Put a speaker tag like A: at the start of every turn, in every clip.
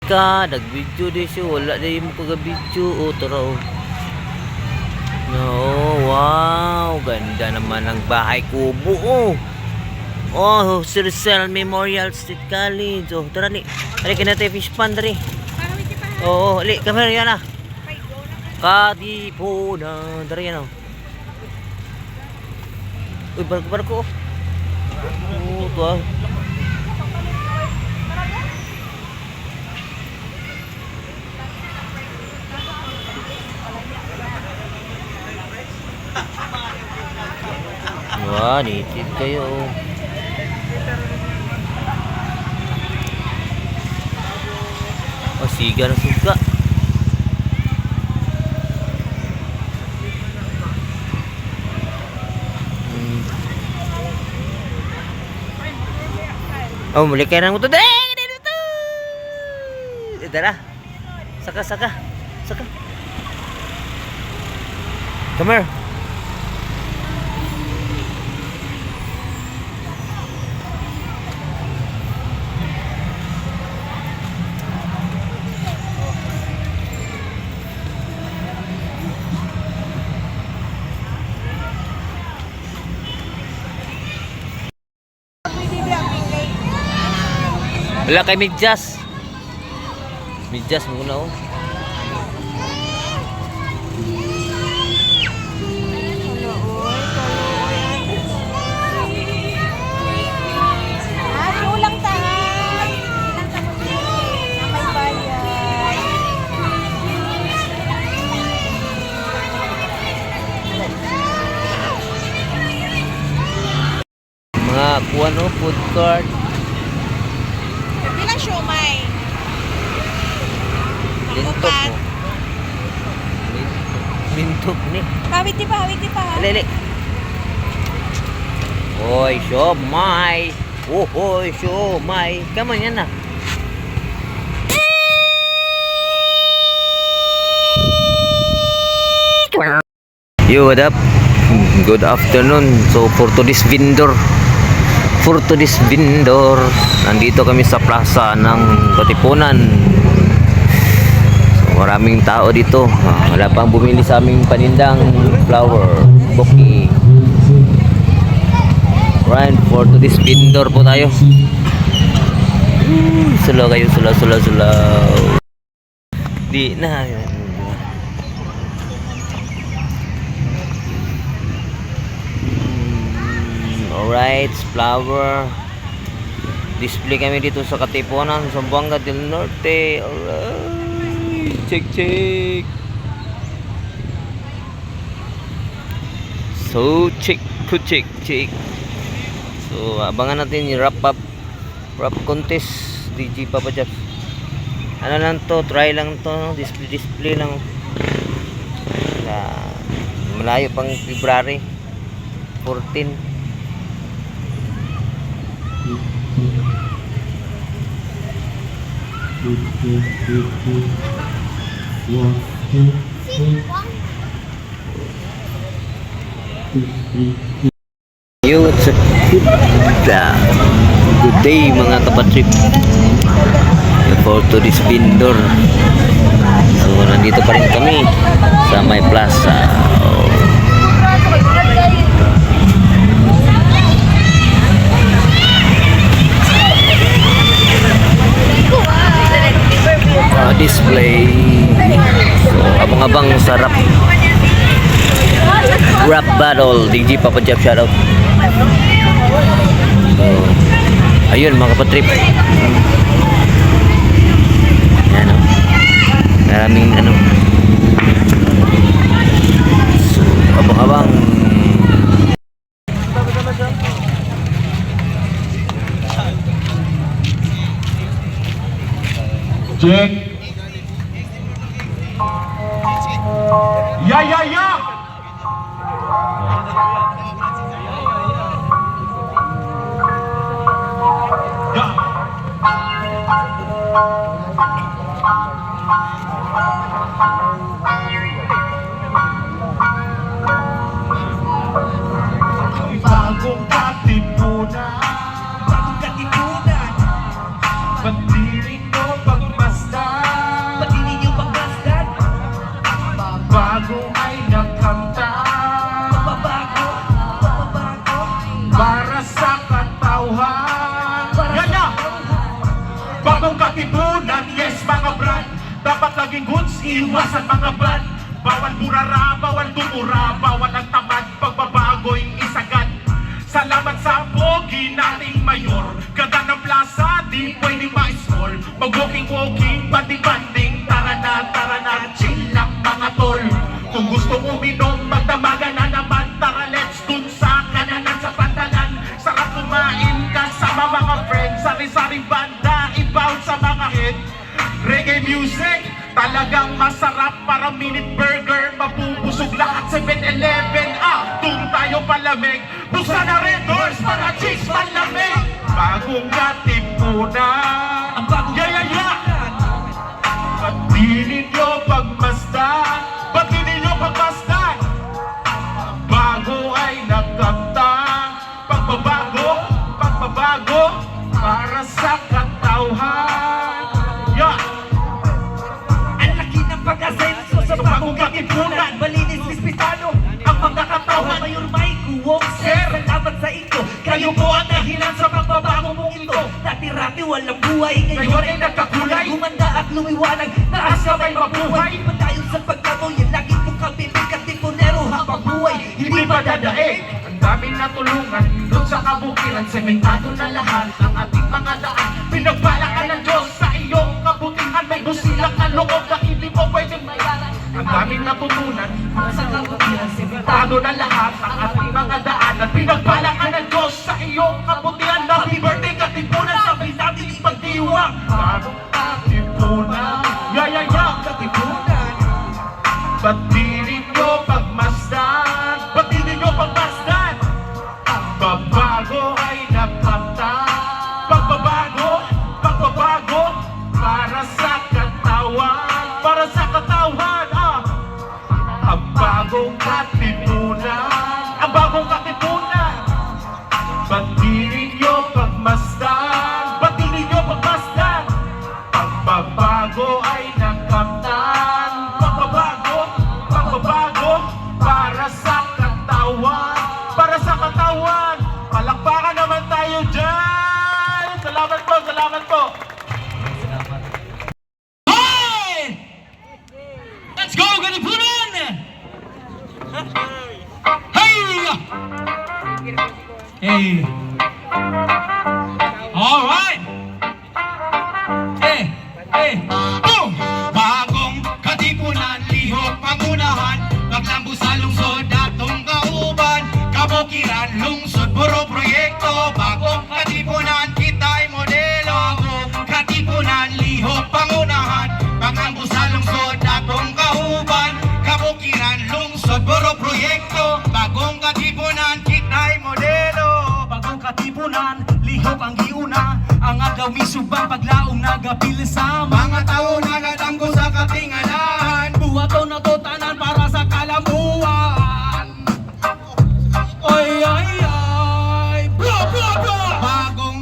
A: ka, nag-video din siya, wala din mo kaga-video. O, tara o. No, wow, ganda naman ang bahay kubo o. Oh, Rizal Memorial State College. Oh, tara ni. Halika na tayo fish pond rin. Oo, ali, kamera yan ah. Katipunan. Tara yan oh. Uy, barko-barko oh. Oo, ito ah. Wah, nitid kayo oh. Oh, siga na suga. Oh, muli kayo ng motor. Tara. Saka. Come here. Wala kay medyas. Medyas muna oh. Mga kuwan oh, food court.
B: Siomay.
A: Lintok mo. Lintok ni.
B: Hawit pa.
A: Lili. Hoy, siomay. Hoy, siomay. Kaman yan na. Yo, what up? Good afternoon. So for today's vendor, nandito kami sa plaza ng Katipunan. So maraming tao dito. Wala pang bumili sa aming panindang flower bouquet. Right, for today's vendor po tayo. Sulaw kayo, sulaw. Di na. Alright, flower display kami dito sa Katipunan, Zamboanga del Norte. Alright, check. So check. So abangan natin yung rap contest DJ Papa Jobs. Ano lang to, try lang to, display lang. Malayo pang February 14. Yo, what's up? Good day mga kapatrip. For today's vendor. So nandito pa rin kami sa may plaza. Display. So abang-abang sa rap battle DJ Papa Jab, shoutout. So ayun mga kapatrip, yan o, maraming ano. So abang-abang.
C: Check. Ya. Bagong Katipunan, Berdiri no pagmasdan. katipunan, yes mga brad. Dapat laging goods, iwasan mga brad. Bawal burara, bawal tumura, bawal ang tamad, pagbabago'y isagad. Salamat sa pogi nating mayor. Ganda ng plaza, di pwedeng ma-scroll. Mag-walking-walking, banding-banding. Tara na, chill lang mga tol. Kung gusto uminom, magdamagan na naman. Tara, let's dun sa kananan sa pantalan. Sarap kumain kasama mga friends. Sari-saring banda, i-bounce sa mga head. Reggae music, talagang masarap. Para minute burger, mapupusog lahat 7-Eleven. Doon tayo palamig. Buksan na red doors para chicks palamig. Bagong katipunan.
B: Ang bagong
C: Ba't di ninyo pagmasdan? Ba't di ninyo pagmasdan? Ang bago ay nagkamtang. Pagbabago para sa katauhan.
B: Ang laki ng pag-asenso sa bagong katipunan. Malinis lispitado ang mga katawan. Mayor Mike Wong, sir, salamat sa inyo. Kayo po ang dahilan sa pagbabago mong ito. Dati-rati walang buhay, ngayon ay nagkakulay. Gumanda at lumiwanag, taas kamay mabuhay. Patayon sa pagkamo, yung lagi mong kabibig. Katipunero habang buhay, hindi pa dadaig.
C: Ang daming natulungan doon sa kabukiran. Sementado na lahat ang ating mga daan. Pinagpala ka ng Diyos sa iyong kabutihan. May busilak na loob na hindi mo pwedeng mayaran. Ang daming natutunan
B: Sa kabutihan,
C: sementado na lahat ang ating mga daan. At pinagpala ka ng Diyos sa iyong kabutihan. Happy birthday katipunan, sabay natin ipagdiwang. Bagong katipunan,
B: katipunan.
C: ba't di ninyo pagmasdan? Ba't di ninyo pagmasdan? Pagbabago ay nagkamtang. Pagbabago para sa katawan. Para sa katawan, Ang bagong katipunan. Ang bagong katipunan. Ba't di ninyo pagmasdan? Ba't di ninyo pagmasdan? Pagbabago ay nagkamtan. Pagbabago para sa katawan. Para sa katawan. Palakpakan naman tayo dyan. Salamat po.
B: Hey! Let's go, katipunan! Hey! All right! Boom! Bagong katipunan, lihok pangunahan, paglambo sa lungsod, datong kauban, kabukiran, lungsod, puro proyekto. Bagong katipunan, kita'y modelo. Bagong katipunan, lihok pangunahan, paglambo sa lungsod, datong kauban, kabukiran, lungsod, puro proyekto. Bagong katipunan, kita'y modelo. Bagong katipunan, lihok ang giuna, ang agaw misubang paglaong nagapil sa mga tao nagadanggo sa katingalan. Buhato na to tanan para sa kalambuan. Bro! Bagong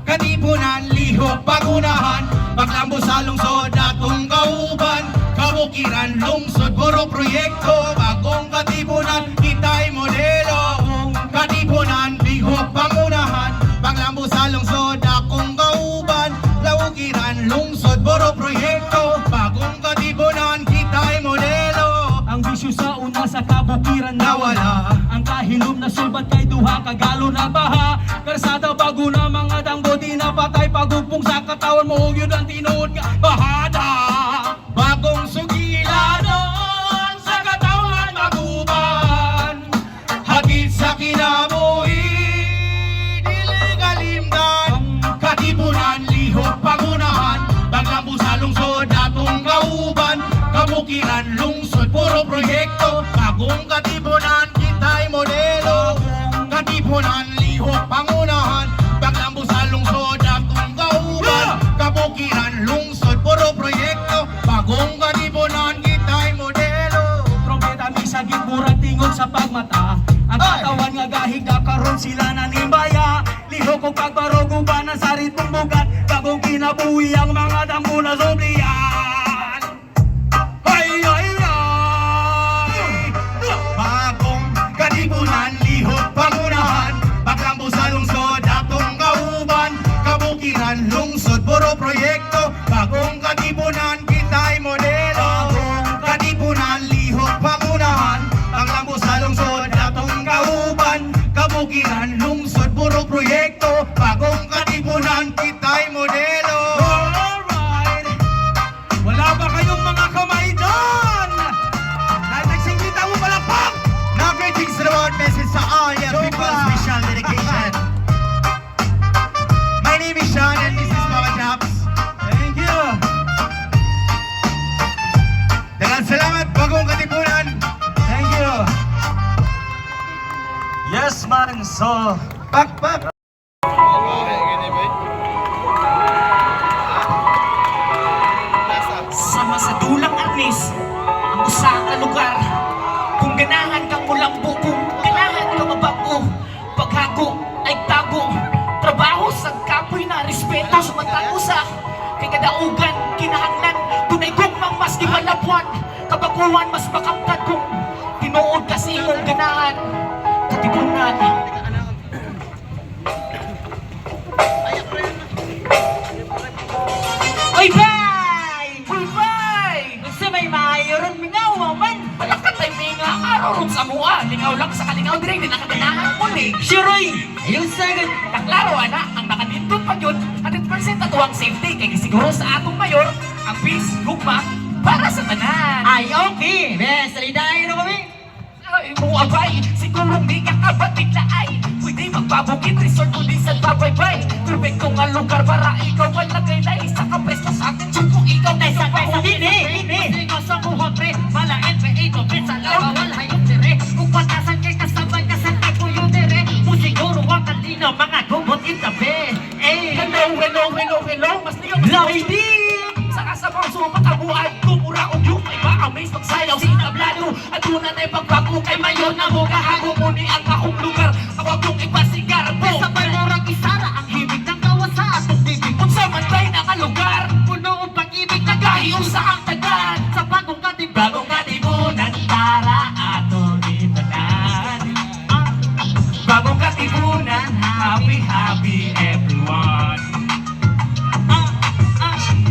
B: katipunan, lihok pagunahan, paglambo sa lungsod, datong kauban, kabukiran, lungsod, puro proyekto. Bagong katipunan, kita'y modelo. Bagong katipunan, lihok pangunahan, paglambo sa lungsod, akong kauban, laukiran, lungsod, puro proyekto. Bagong katipunan, kita'y modelo. Ang bisyo sa una sa kabukiran nawala, ang kahilom na sulbat kay duha kagalo na baha. Karsada bago na mga danggo, di na patay pagupong sa katawan mo, yun ang tinuod nga bahada. Bagong sugilanon sa katawan maguban, hagit sa kinabuhi, dili kalimdan. Katipunan, lihok pangunahan, paglambo sa lungsod, datong kauban, kabukiran, lungsod, puro proyekto. Bagong katipunan, kita'y modelo. Katipunan, lihok pangunahan, paglambo sa lungsod, datong kauban, kabukiran, lungsod, puro proyekto. Bagong katipunan, kita'y modelo. Trompeta misagit, murag tingog sa pagmata, ang katawan nga gahig na karon sila nanimbaya. Lihok kong pagbarog ubanan sa ritmong bugat, bagong kinabuhi ang mga damgo na sobliyan. Bagong katipunan, lihok pangunahan, paglambo sa lungsod, datong kauban, kabukiran, lungsod, puro proyekto. naman. So, pak.
D: Sama sa dulang arnis, ang usa ka lugar. Kung ganahan kang mulambo, kung ganahan kang mabago, paghago ay tago. Trabaho sa kapoy na respeto sa matang usa. Kay kadaugan, kinahanglan, tunay kong mas di malapuan. Kabaguan, mas makamtan kung tinuod ka sa imong ganahan. Katibunan. Oy, bye! Oy, bye! Sa may mayoron mingaw, man! Malakat ay minga, araw sa mua. Lingaw lang sa kalingaw, direk, di nakaganahan mo, eh. Shuroy! Ayun sagad. Naklaro, ana, ang nakadintot pa yun, 100% atuang safety. Kaya siguro sa atong mayor, ang peace, gugma, para sa tanan.
E: Ay, okay. Bes, salidahin na kami.
D: Ay, mo abay, siguro di ka kabatid na ay pwede magbabukit, resort ko din sa babaybay. Perfecto nga lugar para ikaw ang lagay-lay sa kapresto sa atin. Kung ikaw na isang
E: Hindi. Sige sa buhot, pre. Malain, pre. Ito, pre. Sa lawawal, hayop, dire. Kung patasan kay kasabay, kasantay ko yung dire. Musiguro ang kalino, mga gumot itabi. Eh.
D: Hello, mas ligaw, mas
E: Lady!
D: sa kasabang sumat ang buhay, kumura o yung may ma-amaze magsayaw sinablado at una na ipagbago kay mayor na mo kahago muni ang akong lugar awag kong ipasigar po
E: Sa balurang isara, ang hibig ng gawa sa atong bibig.
D: kung sa mantay na ka lugar
E: Puno ang pag-ibig na
D: kahiyo sa ang tagan
E: Sa bagong katibunan, para ato itanan.
D: bagong katipunan happy everyone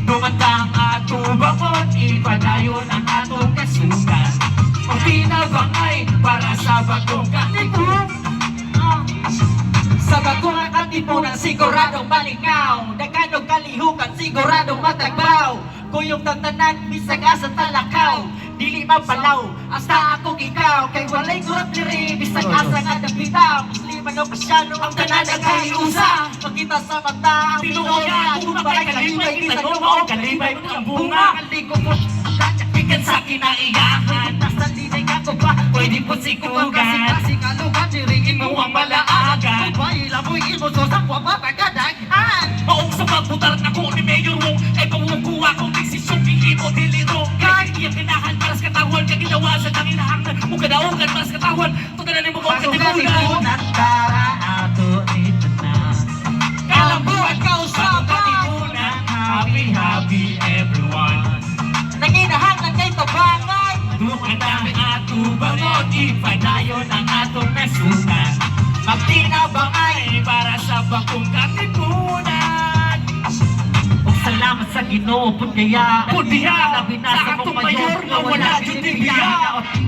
D: dumandang ato bakon ipadayon ang atong kasugan ang pinabangay para sa bagong katipunan.
E: Sa bagong katipunan, siguradong malingaw. Daghanong kalihukan, siguradong matagbaw. Kuyong tatanan, bisag asa talakaw. Dili mapalaw, hasta akong ikaw. Kay walay kurap diri, bisag asa nga dagbitaw. Musliman o Kristyano, ang tanan ang kahiusa. Pagkita sa mata, ang
D: Tinuod nga kung bakay kalibay kita no mao kalibay mo ang bunga
E: Kaliko mo,
D: ikan sa kinaiyahan
E: nasa linay ka ko ba?
D: pwede po sikugan
E: Kasi kalugan, diringin
D: mo
E: mo
D: ang malaagan
E: Baila mo imo so sa kwa papagadagan.
D: maong sa pagbutar na ko ni Mayor mo ay pamumukuha kong desisyon pili mo diliro kahit iyang kinahan para sa katawan kaya ginawa sa tanginahangnan mo kadaugan para sa katawan tuganan mo kong katibunan
E: Katibunan para ato itanan.
D: kalambuan ka usap katibunan happy everyone
E: Nanginahanglan kay tabangan.
D: Dukan ang ato bangon, ipadayon ang atong nasukan. Magtinabang ay para sa bagong katipunan.
E: Ug salamat sa Ginoo pud kaya.
D: Pundiya,
E: Labi na
D: sa
E: sa
D: atong
E: mong
D: mayor na wala dyan dibiya.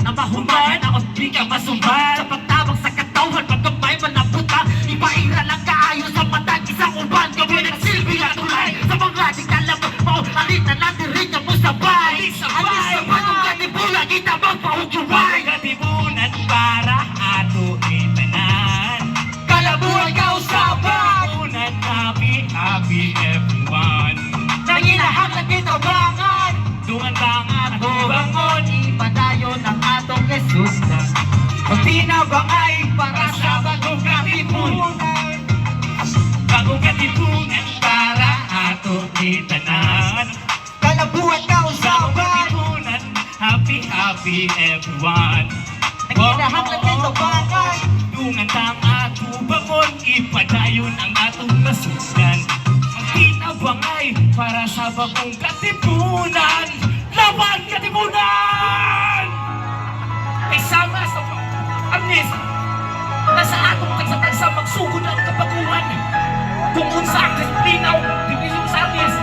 E: Na mahuman na
D: Di ka masumban.
E: sa pagtabang sa katawan pagkamay malaputa. Ipaira lang kaayo sa matag isang uban. Gawin ang silbi nga tulay sa mga di kalamang maulit na natin rin mo sabay.
D: Alis sabay.
E: Alis sa bagong katipunan kita magpahugyuway.
D: Katipunan para ato itanan.
E: Kalabuhan ka usapan.
D: Katipunan happy everyone.
E: Nanginahanglan kay tabangan.
D: Dungan bang ato bangon.
E: Ipadayon ang atong Jesus na
D: Magtinabang ay para sa bagong katipunan. Bagong katipunan para ato itanan.
E: kalabuhan ka
D: Bagong
E: usapan.
D: katipunan, happy everyone.
E: Nanginahanglan kay tabangan.
D: Dungan tang ato bangon, ipadayon ang atong nasugan. Ang tinabang ay para sa bagong katipunan. Laban katipunan! Ay sama sa Agnes, nasa atong tagsa-tagsa magsugod ang kabaguhan. Kung unsa ang disiplinaw, division sa Agnes,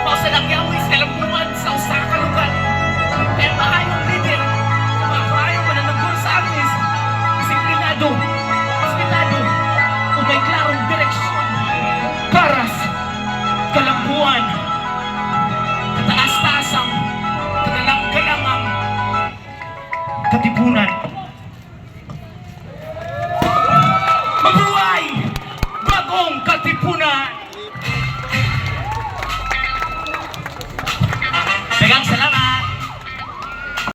D: mao sa nagyawis kalambuan sa usa ka lugar. Kaya maayong leader, maayong mananagol sa Agnes, disiplinado, respetado, o may klarong direksyon para sa kalambuan, kataas-taasang, kagalang-galangang katipunan. Mabuhay! Bagong katipunan!